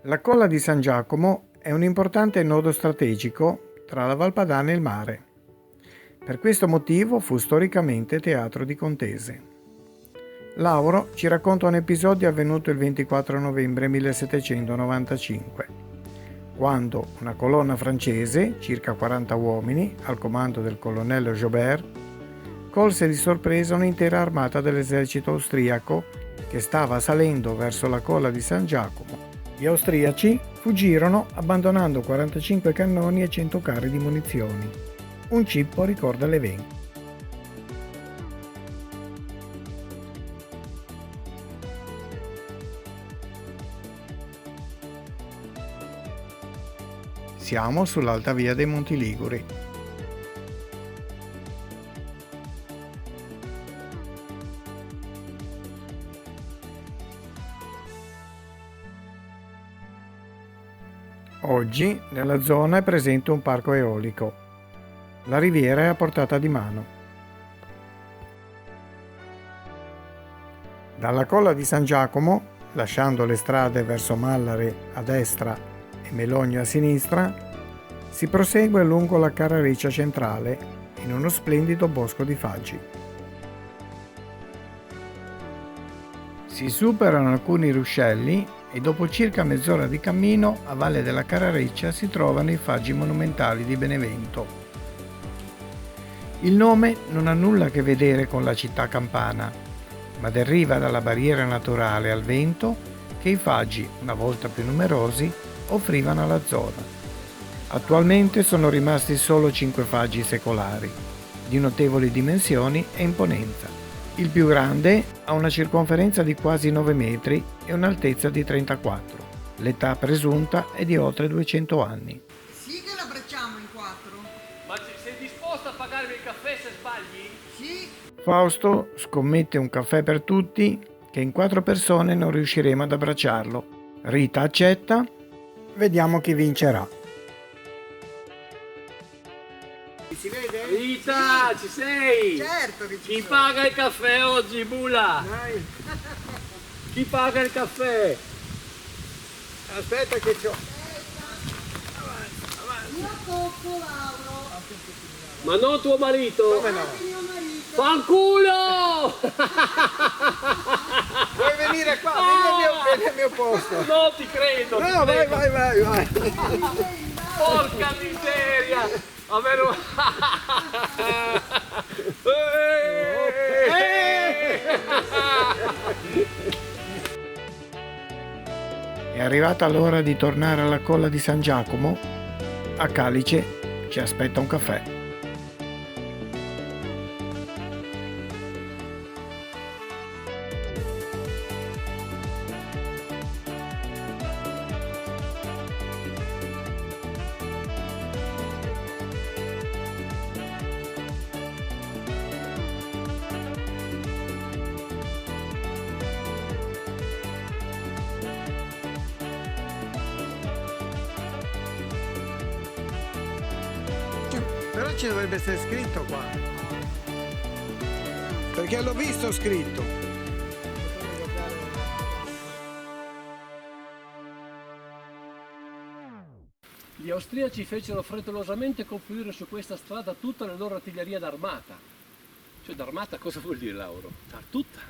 La Colla di San Giacomo è un importante nodo strategico tra la Val Padana e il mare. Per questo motivo fu storicamente teatro di contese. Lauro ci racconta un episodio avvenuto il 24 novembre 1795, quando una colonna francese, circa 40 uomini, al comando del colonnello Joubert, colse di sorpresa un'intera armata dell'esercito austriaco che stava salendo verso la Colla di San Giacomo. Gli austriaci fuggirono abbandonando 45 cannoni e 100 carri di munizioni. Un cippo ricorda l'evento. Siamo sull'alta via dei Monti Liguri. Oggi nella zona è presente un parco eolico. La riviera è a portata di mano. Dalla Colla di San Giacomo, lasciando le strade verso Mallare a destra e Melogno a sinistra, si prosegue lungo la Carrareccia centrale in uno splendido bosco di faggi. Si superano alcuni ruscelli e dopo circa mezz'ora di cammino a valle della Carrareccia si trovano i faggi monumentali di Benevento. Il nome non ha nulla a che vedere con la città campana, ma deriva dalla barriera naturale al vento che i faggi, una volta più numerosi, offrivano alla zona. Attualmente sono rimasti solo 5 faggi secolari, di notevoli dimensioni e imponenza. Il più grande ha una circonferenza di quasi 9 metri e un'altezza di 34. L'età presunta è di oltre 200 anni. Sì che l'abbracciamo in 4. Ma sei disposto a pagarmi il caffè se sbagli? Sì. Fausto scommette un caffè per tutti che in 4 persone non riusciremo ad abbracciarlo. Rita accetta. Vediamo chi vincerà. Si vede? Rita, ci sei? Certo che ci Chi sono. paga il caffè oggi, Bula? Dai. Chi paga il caffè? Aspetta che c'ho. Io tocco Lauro. Ma non tuo marito? Come no? Mio marito. Fanculo! Vuoi venire qua? Vieni al mio posto. Non ti credo! ti No, vai, credo. vai. Porca miseria! Avere È arrivata l'ora di tornare alla Colla di San Giacomo. A Calice ci aspetta un caffè. Però ci dovrebbe essere scritto qua. Perché l'ho visto scritto. Gli austriaci fecero frettolosamente confluire su questa strada tutta la loro artiglieria d'armata. Cioè d'armata cosa vuol dire, Lauro? Tutta.